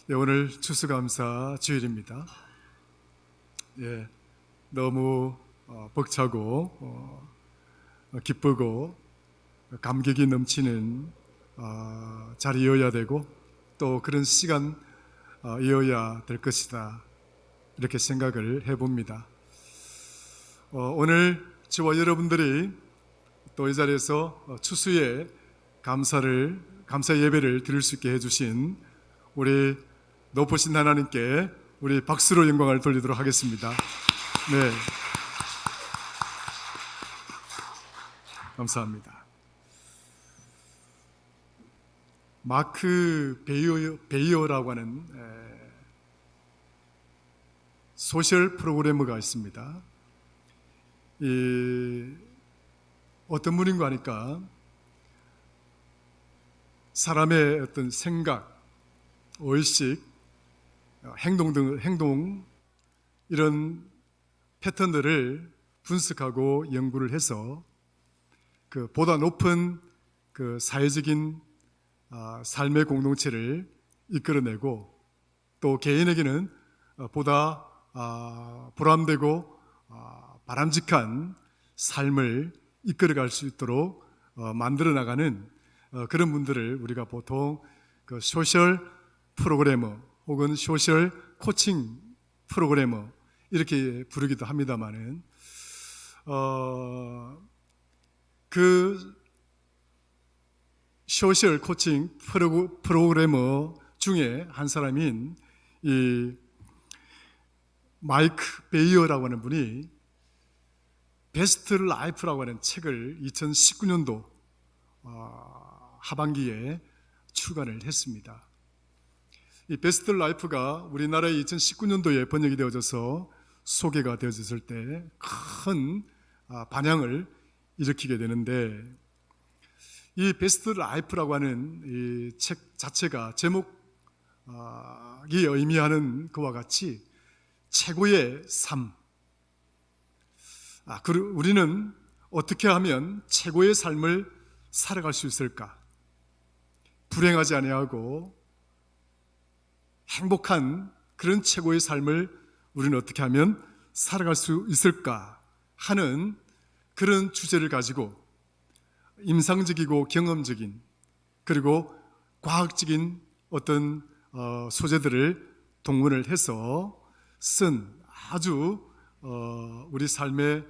오늘 추수감사 주일입니다. 너무 벅차고 기쁘고 감격이 넘치는 자리여야 되고 또 그런 시간이어야 될 것이다, 이렇게 생각을 해봅니다. 오늘 저와 여러분들이 또 이 자리에서 추수의 감사 예배를 드릴 수 있게 해주신 우리 높으신 하나님께 우리 박수로 영광을 돌리도록 하겠습니다. 네, 감사합니다. 마크 베이어라고 하는 소셜 프로그래머가 있습니다. 어떤 분인가 하니까 사람의 어떤 생각, 의식, 행동 이런 패턴들을 분석하고 연구를 해서 그 보다 높은 그 사회적인 삶의 공동체를 이끌어내고 또 개인에게는 보다 보람되고 바람직한 삶을 이끌어갈 수 있도록 만들어 나가는 그런 분들을 우리가 보통 그 소셜 프로그래머 혹은 소셜 코칭 프로그래머 이렇게 부르기도 합니다만은 그 소셜 코칭 프로그래머 중에 한 사람인 이 마이크 베이어라고 하는 분이 베스트 라이프라고 하는 책을 2019년도 하반기에 출간을 했습니다. 이 베스트 라이프가 우리나라에 2019년도에 번역이 되어져서 소개가 되어졌을 때 큰 반향을 일으키게 되는데, 이 베스트 라이프라고 하는 이 책 자체가 제목이 의미하는 그와 같이 최고의 삶, 우리는 어떻게 하면 최고의 삶을 살아갈 수 있을까? 불행하지 아니하고 행복한 그런 최고의 삶을 우리는 어떻게 하면 살아갈 수 있을까 하는 그런 주제를 가지고 임상적이고 경험적인 그리고 과학적인 어떤 소재들을 동원을 해서 쓴 아주 우리 삶의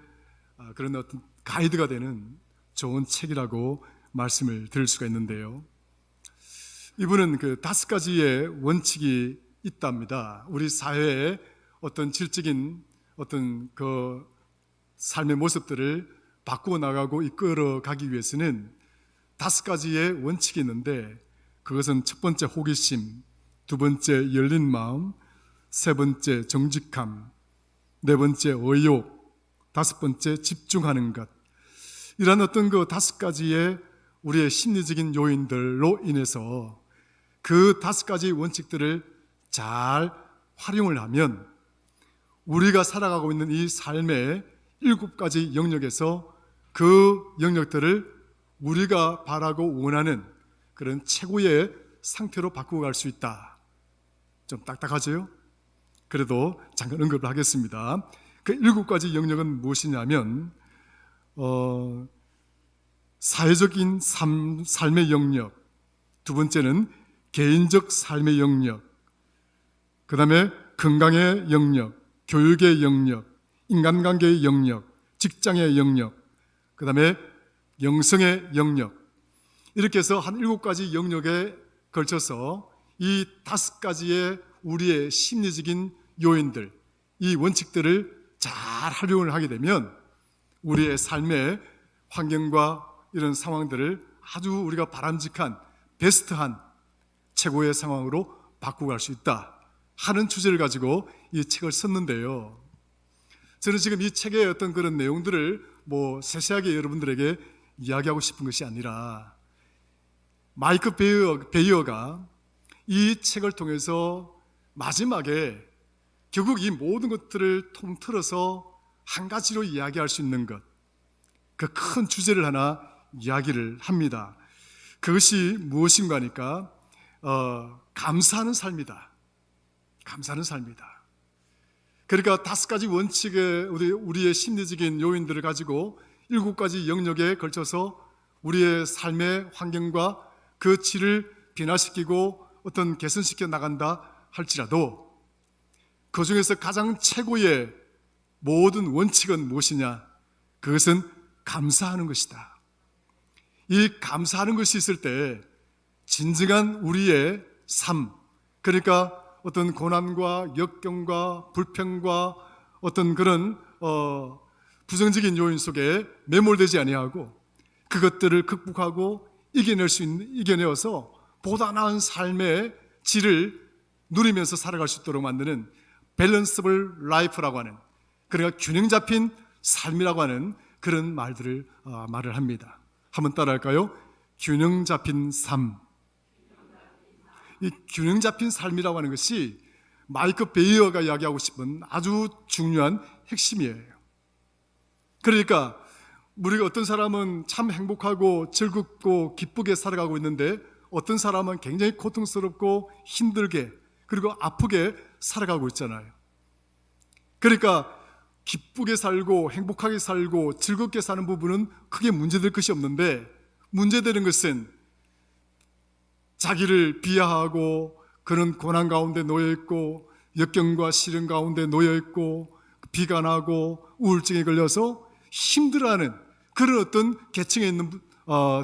그런 어떤 가이드가 되는 좋은 책이라고 말씀을 드릴 수가 있는데요. 이분은 그 5가지의 원칙이 있답니다. 우리 사회의 어떤 질적인 어떤 그 삶의 모습들을 바꾸어 나가고 이끌어 가기 위해서는 5가지의 원칙이 있는데, 그것은 첫 번째 호기심, 두 번째 열린 마음, 세 번째 정직함, 네 번째 의욕, 다섯 번째 집중하는 것. 이런 어떤 그 5가지의 우리의 심리적인 요인들로 인해서 그 5가지 원칙들을 잘 활용을 하면 우리가 살아가고 있는 이 삶의 7가지 영역에서 그 영역들을 우리가 바라고 원하는 그런 최고의 상태로 바꾸어 갈 수 있다. 좀 딱딱하죠? 그래도 잠깐 언급을 하겠습니다. 그 7가지 영역은 무엇이냐면 사회적인 삶의 영역, 두 번째는 개인적 삶의 영역, 그 다음에 건강의 영역, 교육의 영역, 인간관계의 영역, 직장의 영역, 그 다음에 영성의 영역, 이렇게 해서 한 7가지 영역에 걸쳐서 이 5가지의 우리의 심리적인 요인들, 이 원칙들을 잘 활용을 하게 되면 우리의 삶의 환경과 이런 상황들을 아주 우리가 바람직한 베스트한 최고의 상황으로 바꾸어 갈 수 있다 하는 주제를 가지고 이 책을 썼는데요. 저는 지금 이 책의 어떤 그런 내용들을 세세하게 여러분들에게 이야기하고 싶은 것이 아니라, 마이크 베이어가 이 책을 통해서 마지막에 결국 이 모든 것들을 통틀어서 한 가지로 이야기할 수 있는 것, 그 큰 주제를 하나 이야기를 합니다. 그것이 무엇인가 하니까 감사하는 삶이다. 감사하는 삶이다. 그러니까 5가지 원칙의 우리의 심리적인 요인들을 가지고 7가지 영역에 걸쳐서 우리의 삶의 환경과 그 질을 변화시키고 어떤 개선시켜 나간다 할지라도 그 중에서 가장 최고의 모든 원칙은 무엇이냐? 그것은 감사하는 것이다. 이 감사하는 것이 있을 때 진정한 우리의 삶, 그러니까 어떤 고난과 역경과 불평과 어떤 그런 부정적인 요인 속에 매몰되지 아니하고 그것들을 극복하고 이겨내어서 보다 나은 삶의 질을 누리면서 살아갈 수 있도록 만드는 밸런스블 라이프라고 하는, 그러니까 균형 잡힌 삶이라고 하는 그런 말을 합니다. 한번 따라할까요? 균형 잡힌 삶. 이 균형 잡힌 삶이라고 하는 것이 마이크 베이어가 이야기하고 싶은 아주 중요한 핵심이에요. 그러니까 우리가 어떤 사람은 참 행복하고 즐겁고 기쁘게 살아가고 있는데 어떤 사람은 굉장히 고통스럽고 힘들게 그리고 아프게 살아가고 있잖아요. 그러니까 기쁘게 살고 행복하게 살고 즐겁게 사는 부분은 크게 문제될 것이 없는데, 문제되는 것은 자기를 비하하고 그런 고난 가운데 놓여있고 역경과 시련 가운데 놓여있고 비관하고 우울증에 걸려서 힘들어하는 그런 어떤 계층에 있는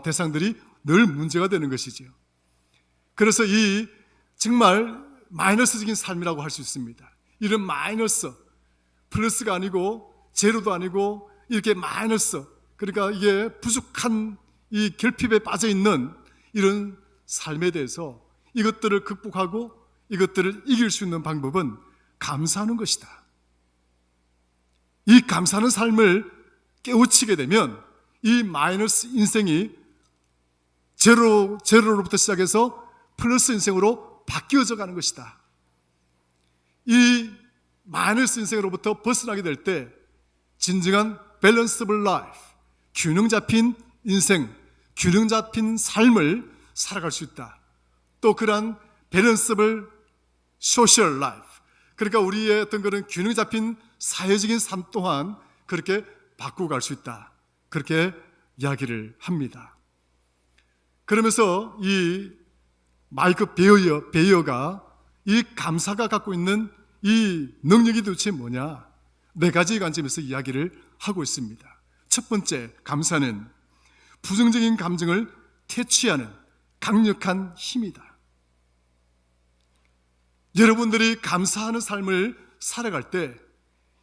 대상들이 늘 문제가 되는 것이죠. 그래서 이 정말 마이너스적인 삶이라고 할 수 있습니다. 이런 마이너스, 플러스가 아니고 제로도 아니고 이렇게 마이너스, 그러니까 이게 부족한 이 결핍에 빠져 있는 이런 삶에 대해서 이것들을 극복하고 이것들을 이길 수 있는 방법은 감사하는 것이다. 이 감사하는 삶을 깨우치게 되면 이 마이너스 인생이 제로로부터 시작해서 플러스 인생으로 바뀌어져 가는 것이다. 이 마이너스 인생으로부터 벗어나게 될 때 진정한 밸런스블 라이프, 균형 잡힌 인생, 균형 잡힌 삶을 살아갈 수 있다. 또 그러한 밸런스블 소셜 라이프, 그러니까 우리의 어떤 그런 균형 잡힌 사회적인 삶 또한 그렇게 바꾸고 갈 수 있다. 그렇게 이야기를 합니다. 그러면서 이 마이크 베이어가 이 감사가 갖고 있는 이 능력이 도대체 뭐냐? 4가지 관점에서 이야기를 하고 있습니다. 첫 번째, 감사는 부정적인 감정을 퇴치하는 강력한 힘이다. 여러분들이 감사하는 삶을 살아갈 때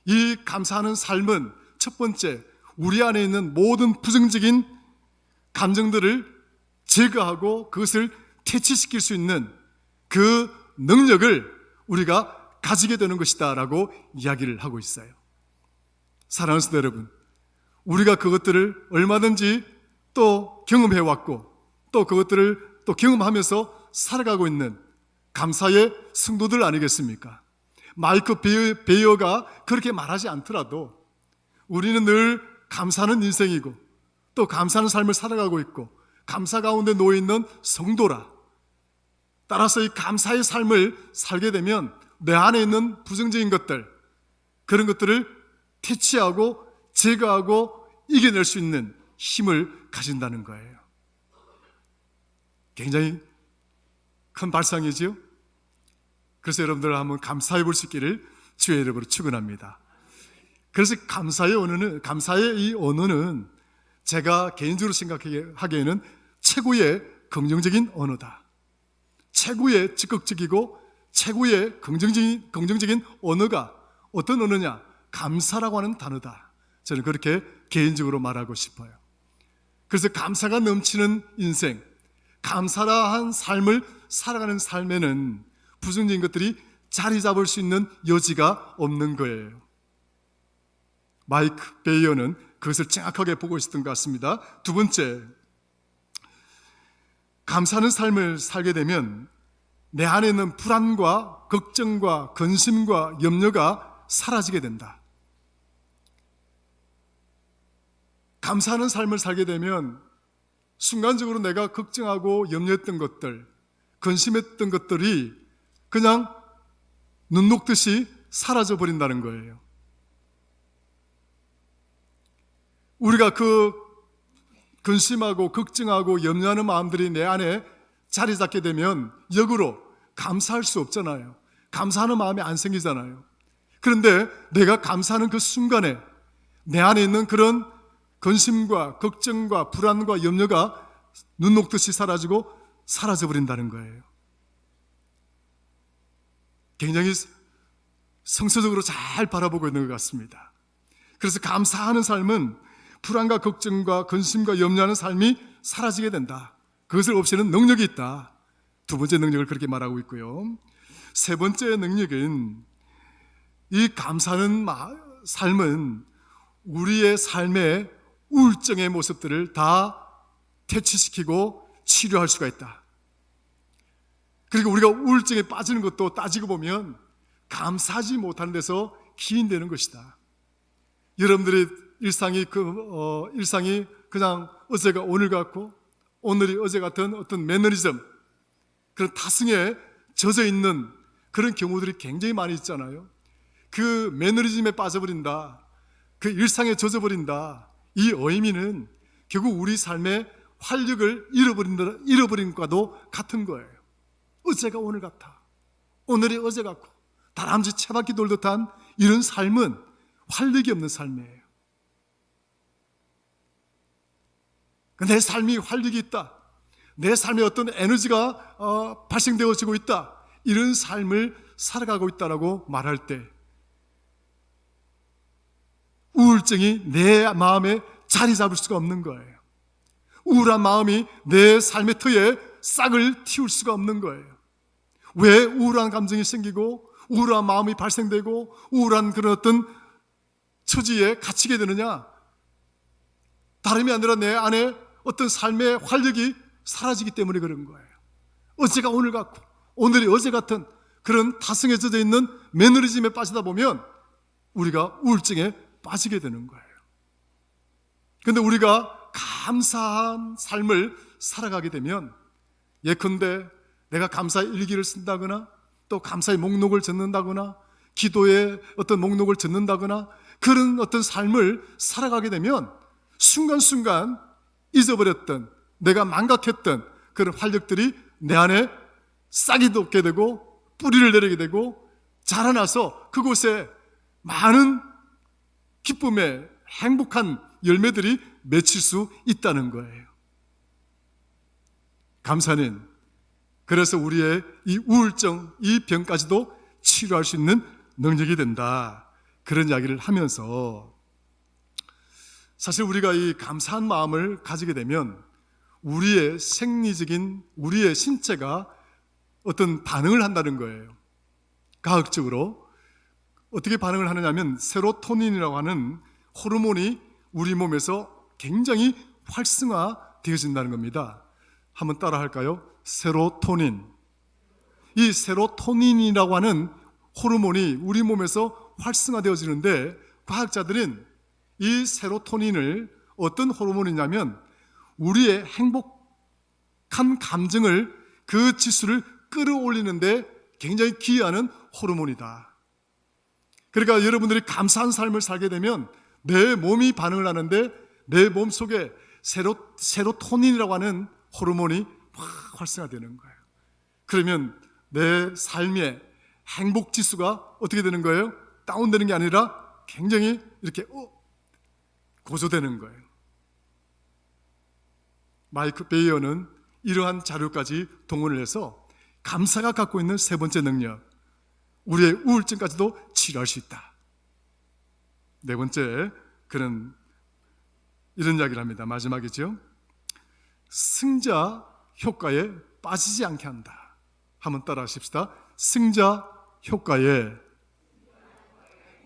이 감사하는 삶은 첫 번째, 우리 안에 있는 모든 부정적인 감정들을 제거하고 그것을 퇴치시킬 수 있는 그 능력을 우리가 가지게 되는 것이다 라고 이야기를 하고 있어요. 사랑하는 성도 여러분, 우리가 그것들을 얼마든지 또 경험해왔고 또 그것들을 또 경험하면서 살아가고 있는 감사의 성도들 아니겠습니까? 마이크 베이어가 그렇게 말하지 않더라도 우리는 늘 감사하는 인생이고 또 감사하는 삶을 살아가고 있고 감사 가운데 놓여있는 성도라. 따라서 이 감사의 삶을 살게 되면 내 안에 있는 부정적인 것들, 그런 것들을 퇴치하고 제거하고 이겨낼 수 있는 힘을 가진다는 거예요. 굉장히 큰 발상이지요? 그래서 여러분들 한번 감사해 볼 수 있기를 주의 이름으로 축원합니다. 그래서 감사의 이 언어는 제가 개인적으로 생각하기에는 최고의 긍정적인 언어다. 최고의 적극적이고 최고의 긍정적인 언어가 어떤 언어냐? 감사라고 하는 단어다. 저는 그렇게 개인적으로 말하고 싶어요. 그래서 감사가 넘치는 인생, 감사한 삶을 살아가는 삶에는 부정적인 것들이 자리 잡을 수 있는 여지가 없는 거예요. 마이크 베이어는 그것을 정확하게 보고 있었던 것 같습니다. 두 번째, 감사하는 삶을 살게 되면 내 안에 있는 불안과 걱정과 근심과 염려가 사라지게 된다. 감사하는 삶을 살게 되면 순간적으로 내가 걱정하고 염려했던 것들, 근심했던 것들이 그냥 눈 녹듯이 사라져 버린다는 거예요. 우리가 그 근심하고 걱정하고 염려하는 마음들이 내 안에 자리 잡게 되면 역으로 감사할 수 없잖아요. 감사하는 마음이 안 생기잖아요. 그런데 내가 감사하는 그 순간에 내 안에 있는 그런 근심과 걱정과 불안과 염려가 눈 녹듯이 사라지고 사라져버린다는 거예요. 굉장히 성서적으로 잘 바라보고 있는 것 같습니다. 그래서 감사하는 삶은 불안과 걱정과 근심과 염려하는 삶이 사라지게 된다. 그것을 없애는 능력이 있다. 두 번째 능력을 그렇게 말하고 있고요. 세 번째 능력은 이 감사하는 삶은 우리의 삶의 우울증의 모습들을 다 퇴치시키고 치료할 수가 있다. 그리고 우리가 우울증에 빠지는 것도 따지고 보면 감사하지 못하는 데서 기인되는 것이다. 여러분들의 일상이 그냥 어제가 오늘 같고 오늘이 어제 같은 어떤 매너리즘, 그런 타성에 젖어 있는 그런 경우들이 굉장히 많이 있잖아요. 그 매너리즘에 빠져버린다, 그 일상에 젖어버린다, 이 의미는 결국 우리 삶의 활력을 잃어버린 것과도 같은 거예요. 어제가 오늘 같아, 오늘이 어제 같고 다람쥐 채바퀴 돌듯한 이런 삶은 활력이 없는 삶이에요. 내 삶이 활력이 있다, 내 삶에 어떤 에너지가 발생되어지고 있다, 이런 삶을 살아가고 있다라고 말할 때 우울증이 내 마음에 자리 잡을 수가 없는 거예요. 우울한 마음이 내 삶의 터에 싹을 틔울 수가 없는 거예요. 왜 우울한 감정이 생기고 우울한 마음이 발생되고 우울한 그런 어떤 처지에 갇히게 되느냐? 다름이 아니라 내 안에 어떤 삶의 활력이 사라지기 때문에 그런 거예요. 어제가 오늘 같고 오늘이 어제 같은 그런 타성에 젖어 있는 매너리즘에 빠지다 보면 우리가 우울증에 빠지게 되는 거예요. 그런데 우리가 감사한 삶을 살아가게 되면, 예컨대 내가 감사의 일기를 쓴다거나 또 감사의 목록을 적는다거나 기도의 어떤 목록을 적는다거나 그런 어떤 삶을 살아가게 되면 순간순간 잊어버렸던, 내가 망각했던 그런 활력들이 내 안에 싹이 돋게 되고 뿌리를 내리게 되고 자라나서 그곳에 많은 기쁨의 행복한 열매들이 맺힐 수 있다는 거예요. 감사는 그래서 우리의 이 우울증, 이 병까지도 치료할 수 있는 능력이 된다, 그런 이야기를 하면서, 사실 우리가 이 감사한 마음을 가지게 되면 우리의 생리적인 우리의 신체가 어떤 반응을 한다는 거예요. 과학적으로 어떻게 반응을 하느냐면 세로토닌이라고 하는 호르몬이 우리 몸에서 굉장히 활성화되어진다는 겁니다. 한번 따라 할까요? 세로토닌. 이 세로토닌이라고 하는 호르몬이 우리 몸에서 활성화되어지는데, 과학자들은 이 세로토닌을 어떤 호르몬이냐면 우리의 행복한 감정을, 그 지수를 끌어올리는데 굉장히 기여하는 호르몬이다. 그러니까 여러분들이 감사한 삶을 살게 되면 내 몸이 반응을 하는데 내 몸 속에 세로토닌이라고 하는 호르몬이 확 활성화되는 거예요. 그러면 내 삶의 행복 지수가 어떻게 되는 거예요? 다운되는 게 아니라 굉장히 이렇게 고조되는 거예요. 마이크 베이어는 이러한 자료까지 동원을 해서 감사가 갖고 있는 세 번째 능력, 우리의 우울증까지도 치료할 수 있다. 네 번째, 그는 이런 이야기를 합니다. 마지막이죠. 승자 효과에 빠지지 않게 한다. 한번 따라 하십시다. 승자 효과에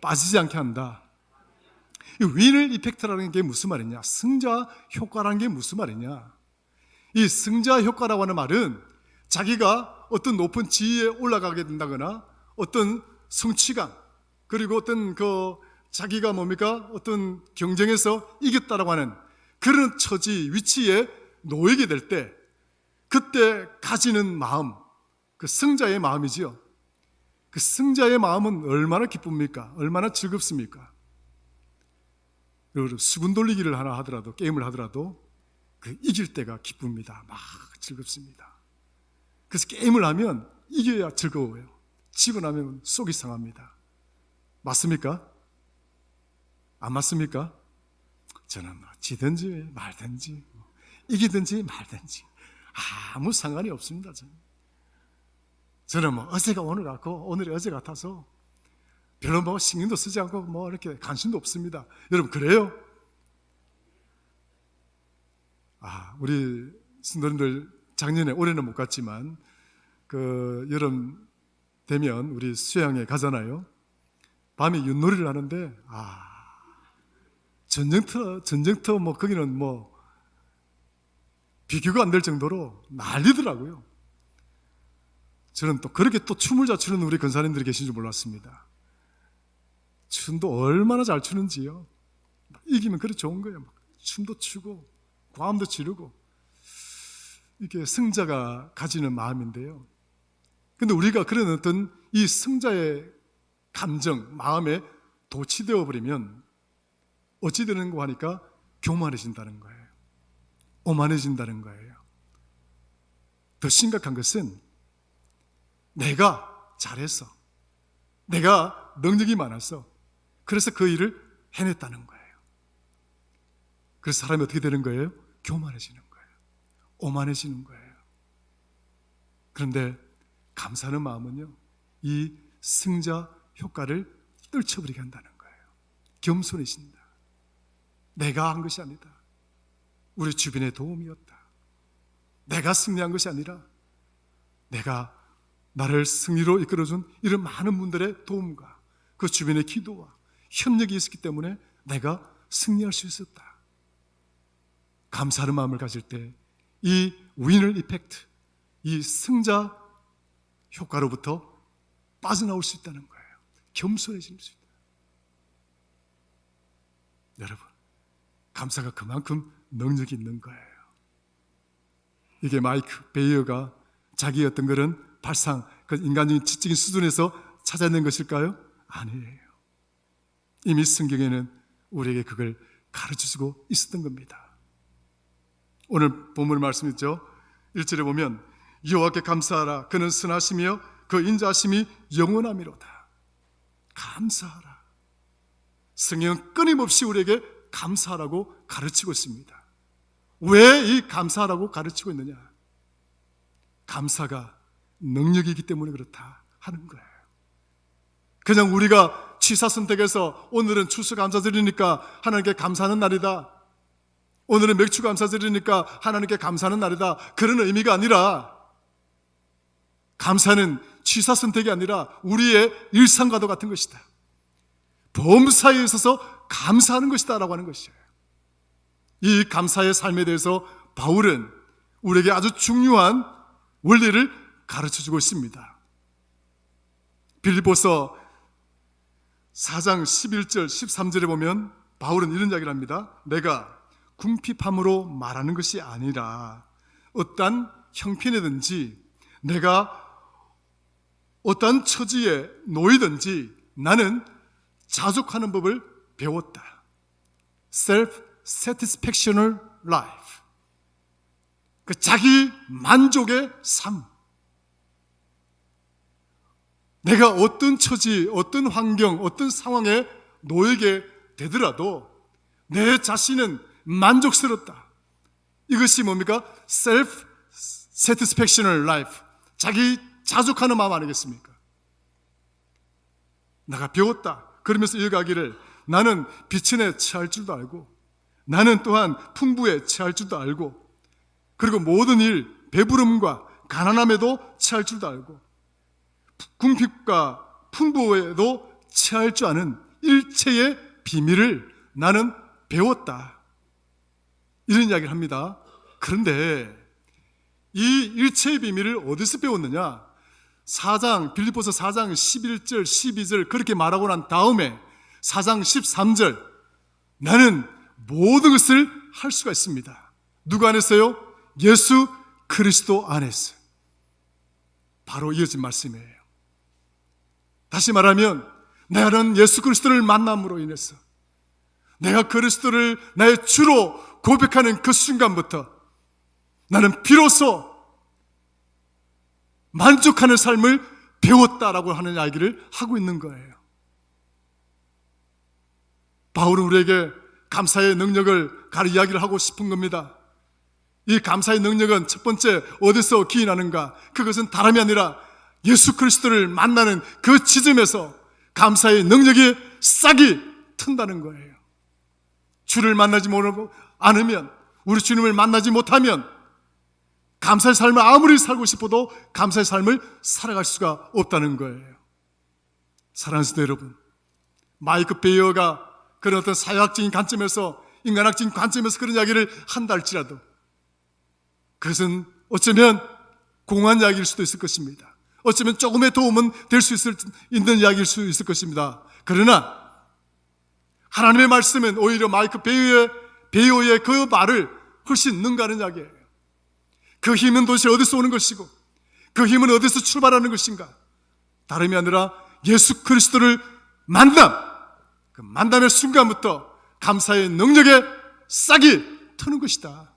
빠지지 않게 한다. 이 위너 이펙트라는 게 무슨 말이냐? 승자 효과라는 게 무슨 말이냐? 이 승자 효과라고 하는 말은 자기가 어떤 높은 지위에 올라가게 된다거나 어떤 성취감, 그리고 어떤 자기가 어떤 경쟁에서 이겼다라고 하는 그런 처지, 위치에 놓이게 될 때 그때 가지는 마음, 그 승자의 마음이지요. 그 승자의 마음은 얼마나 기쁩니까? 얼마나 즐겁습니까? 그리고 수분 돌리기를 하나 하더라도, 게임을 하더라도 그 이길 때가 기쁩니다. 막 즐겁습니다. 그래서 게임을 하면 이겨야 즐거워요. 지고 나면 속이 상합니다. 맞습니까? 안 맞습니까? 저는 지든지 말든지 이기든지 말든지 아무 상관이 없습니다. 저는 어제가 오늘 같고 오늘이 어제 같아서 별로 신경도 쓰지 않고 이렇게 관심도 없습니다. 여러분 그래요? 우리 신도님들 작년에 올해는 못 갔지만 그 여름 되면 우리 수양에 가잖아요. 밤에 윷놀이를 하는데 전쟁터 거기는 비교가 안 될 정도로 난리더라고요. 저는 또 그렇게 또 춤을 잘 추는 우리 권사님들이 계신 줄 몰랐습니다. 춤도 얼마나 잘 추는지요. 이기면 그래 좋은 거예요. 춤도 추고 고함도 지르고 이게 승자가 가지는 마음인데요. 근데 우리가 그런 어떤 이 승자의 감정, 마음에 도취되어 버리면 어찌 되는가 하니까 교만해진다는 거예요. 오만해진다는 거예요. 더 심각한 것은 내가 잘했어. 내가 능력이 많았어. 그래서 그 일을 해냈다는 거예요. 그래서 사람이 어떻게 되는 거예요? 교만해지는 거예요. 오만해지는 거예요. 그런데 감사하는 마음은요, 이 승자 효과를 떨쳐버리게 한다는 거예요. 겸손해진다. 내가 한 것이 아니다. 우리 주변의 도움이었다. 내가 승리한 것이 아니라 내가 나를 승리로 이끌어준 이런 많은 분들의 도움과 그 주변의 기도와 협력이 있었기 때문에 내가 승리할 수 있었다. 감사하는 마음을 가질 때 이 위너 이펙트, 이 승자 효과로부터 빠져나올 수 있다는 거예요. 겸손해질 수 있다. 여러분, 감사가 그만큼 능력이 있는 거예요. 이게 마이크 베이어가 자기의 어떤 그런 발상, 그 인간적인 지적인 수준에서 찾아낸 것일까요? 아니에요. 이미 성경에는 우리에게 그걸 가르쳐주고 있었던 겁니다. 오늘 본문 말씀 있죠? 1절에 보면 여호와께 감사하라. 그는 선하시며 그 인자하심이 영원하미로다. 감사하라. 성경은 끊임없이 우리에게 감사하라고 가르치고 있습니다. 왜 이 감사하라고 가르치고 있느냐? 감사가 능력이기 때문에 그렇다 하는 거예요. 그냥 우리가 취사선택해서 오늘은 추수감사드리니까 하나님께 감사하는 날이다, 오늘은 맥주감사드리니까 하나님께 감사하는 날이다, 그런 의미가 아니라 감사는 취사선택이 아니라 우리의 일상과도 같은 것이다. 범사에 있어서 감사하는 것이다 라고 하는 것이에요. 이 감사의 삶에 대해서 바울은 우리에게 아주 중요한 원리를 가르쳐주고 있습니다. 빌립보서 4장 11절 13절에 보면 바울은 이런 이야기를 합니다. 내가 궁핍함으로 말하는 것이 아니라 어떠한 형편이든지 내가 어떠한 처지에 놓이든지 나는 자족하는 법을 배웠다. Self-satisfactional life. 그 자기 만족의 삶. 내가 어떤 처지, 어떤 환경, 어떤 상황에 놓이게 되더라도 내 자신은 만족스럽다. 이것이 뭡니까? Self-satisfactional life. 자기 자족하는 마음 아니겠습니까? 내가 배웠다. 그러면서 이어가기를 나는 비천에 처할 줄도 알고 나는 또한 풍부에 처할 줄도 알고 그리고 모든 일, 배부름과 가난함에도 처할 줄도 알고 궁핍과 풍부에도 처할 줄 아는 일체의 비밀을 나는 배웠다. 이런 이야기를 합니다. 그런데 이 일체의 비밀을 어디서 배웠느냐? 빌립보서 4장 11절 12절 그렇게 말하고 난 다음에 4장 13절 나는 모든 것을 할 수가 있습니다. 누구 안에서요? 예수 그리스도 안에서. 바로 이어진 말씀이에요. 다시 말하면 나는 예수 그리스도를 만남으로 인해서 내가 그리스도를 나의 주로 고백하는 그 순간부터 나는 비로소 만족하는 삶을 배웠다라고 하는 이야기를 하고 있는 거예요. 바울은 우리에게 감사의 능력을 이야기를 하고 싶은 겁니다. 이 감사의 능력은 첫 번째 어디서 기인하는가? 그것은 다름이 아니라 예수 그리스도를 만나는 그 지점에서 감사의 능력이 싹이 튼다는 거예요. 주를 만나지 않으면, 우리 주님을 만나지 못하면 감사의 삶을 아무리 살고 싶어도 감사의 삶을 살아갈 수가 없다는 거예요. 사랑하는 성도 여러분, 마이크 베이어가 그런 어떤 사회학적인 관점에서, 인간학적인 관점에서 그런 이야기를 한다 할지라도 그것은 어쩌면 공허한 이야기일 수도 있을 것입니다. 어쩌면 조금의 도움은 될 수 있는 이야기일 수 있을 것입니다. 그러나 하나님의 말씀은 오히려 마이크 베이어의 그 말을 훨씬 능가하는 이야기예요. 그 힘은 도대체 어디서 오는 것이고 그 힘은 어디서 출발하는 것인가? 다름이 아니라 예수 그리스도를 그 만남의 순간부터 감사의 능력에 싹이 트는 것이다.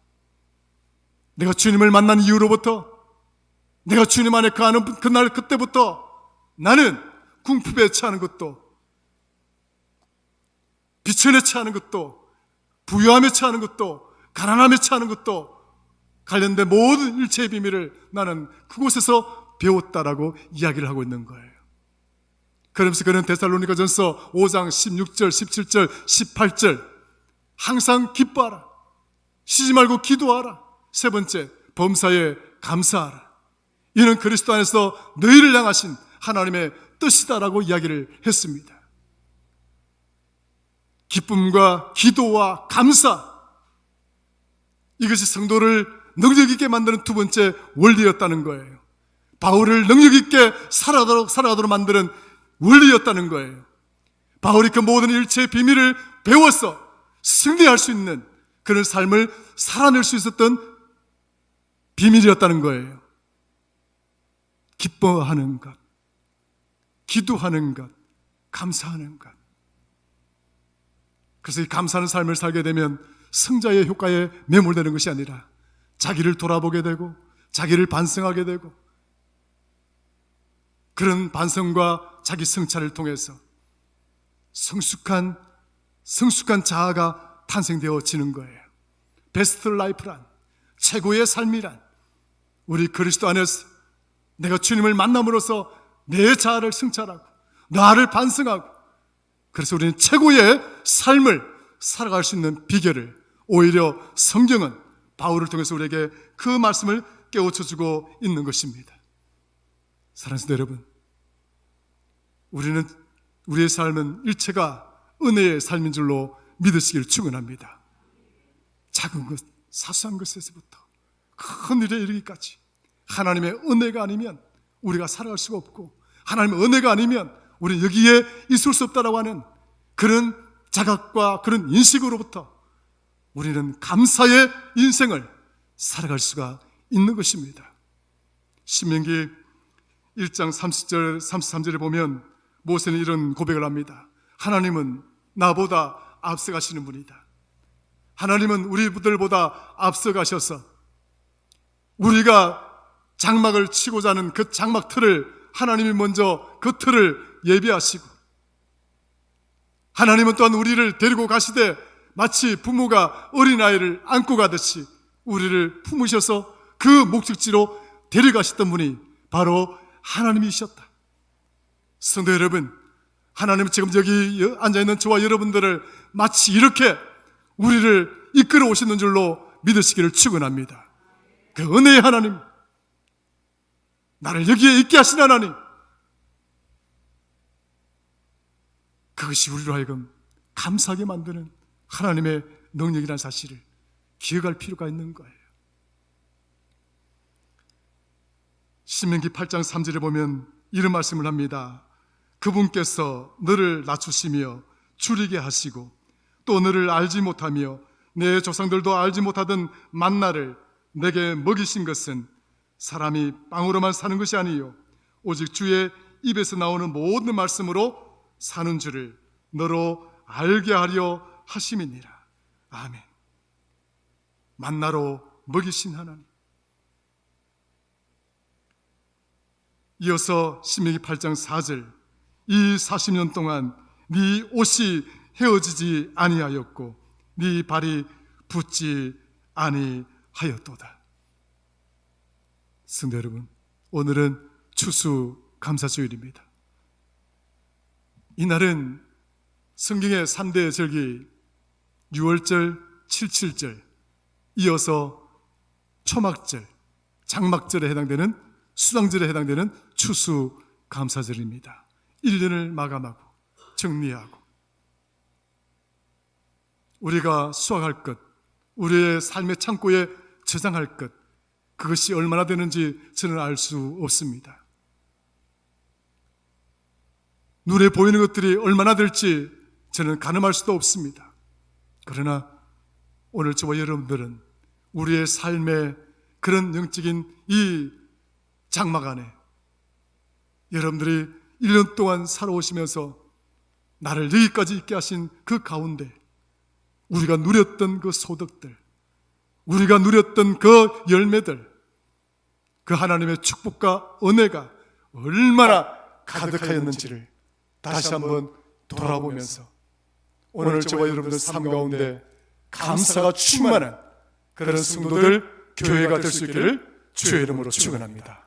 내가 주님을 만난 이후로부터, 내가 주님 안에 거하는 그날 그때부터 나는 궁핍에 처하는 것도, 비천에 처하는 것도, 부유함에 처하는 것도, 가난함에 처하는 것도 관련된 모든 일체의 비밀을 나는 그곳에서 배웠다라고 이야기를 하고 있는 거예요. 그러면서 그는 데살로니가전서 5장 16절, 17절, 18절 항상 기뻐하라, 쉬지 말고 기도하라, 세 번째 범사에 감사하라, 이는 그리스도 안에서 너희를 향하신 하나님의 뜻이다라고 이야기를 했습니다. 기쁨과 기도와 감사, 이것이 성도를 능력 있게 만드는 두 번째 원리였다는 거예요. 바울을 능력 있게 살아가도록 만드는 원리였다는 거예요. 바울이 그 모든 일체의 비밀을 배워서 승리할 수 있는 그런 삶을 살아낼 수 있었던 비밀이었다는 거예요. 기뻐하는 것, 기도하는 것, 감사하는 것. 그래서 이 감사하는 삶을 살게 되면 승자의 효과에 매몰되는 것이 아니라 자기를 돌아보게 되고 자기를 반성하게 되고, 그런 반성과 자기 성찰을 통해서 성숙한 자아가 탄생되어지는 거예요. 베스트 라이프란, 최고의 삶이란, 우리 그리스도 안에서 내가 주님을 만남으로써 내 자아를 성찰하고 나를 반성하고, 그래서 우리는 최고의 삶을 살아갈 수 있는 비결을 오히려 성경은 바울을 통해서 우리에게 그 말씀을 깨우쳐주고 있는 것입니다. 사랑하는 성도 여러분, 우리의 삶은 일체가 은혜의 삶인 줄로 믿으시기를 축원합니다. 작은 것, 사소한 것에서부터 큰 일에 이르기까지 하나님의 은혜가 아니면 우리가 살아갈 수가 없고, 하나님의 은혜가 아니면 우리는 여기에 있을 수 없다라고 하는 그런 자각과 그런 인식으로부터 우리는 감사의 인생을 살아갈 수가 있는 것입니다. 신명기 1장 30절, 33절에 보면 모세는 이런 고백을 합니다. 하나님은 나보다 앞서가시는 분이다. 하나님은 우리들보다 앞서가셔서 우리가 장막을 치고자 하는 그 장막 틀을 하나님이 먼저 그 틀을 예비하시고, 하나님은 또한 우리를 데리고 가시되 마치 부모가 어린아이를 안고 가듯이 우리를 품으셔서 그 목적지로 데려가셨던 분이 바로 하나님이셨다. 성도 여러분, 하나님은 지금 여기 앉아있는 저와 여러분들을 마치 이렇게 우리를 이끌어 오시는 줄로 믿으시기를 축원합니다. 그 은혜의 하나님, 나를 여기에 있게 하신 하나님, 그것이 우리로 하여금 감사하게 만드는 하나님의 능력이라는 사실을 기억할 필요가 있는 거예요. 신명기 8장 3절에 보면 이런 말씀을 합니다. 그분께서 너를 낮추시며 줄이게 하시고 또 너를 알지 못하며 내 조상들도 알지 못하던 만나를 내게 먹이신 것은 사람이 빵으로만 사는 것이 아니요 오직 주의 입에서 나오는 모든 말씀으로 사는 줄을 너로 알게 하려 하심이니라. 아멘. 만나로 먹이신 하나님. 이어서 신명기 8장 4절, 이 40년 동안 네 옷이 헤어지지 아니하였고 네 발이 붓지 아니하였도다. 성도 여러분, 오늘은 추수감사주일입니다. 이날은 성경의 3대 절기 6월절, 77절, 이어서 초막절, 장막절에 해당되는 수장절에 해당되는 추수감사절입니다. 1년을 마감하고 정리하고 우리가 수확할 것, 우리의 삶의 창고에 저장할 것, 그것이 얼마나 되는지 저는 알 수 없습니다. 눈에 보이는 것들이 얼마나 될지 저는 가늠할 수도 없습니다. 그러나 오늘 저와 여러분들은 우리의 삶의 그런 영적인 이 장막 안에 여러분들이 1년 동안 살아오시면서 나를 여기까지 있게 하신 그 가운데 우리가 누렸던 그 소득들, 우리가 누렸던 그 열매들, 그 하나님의 축복과 은혜가 얼마나 가득하였는지를 다시 한번 돌아보면서 오늘 저와 여러분들 삶 가운데 감사가 충만한 그런 성도들, 교회가 될 수 있기를 주의 이름으로 축원합니다.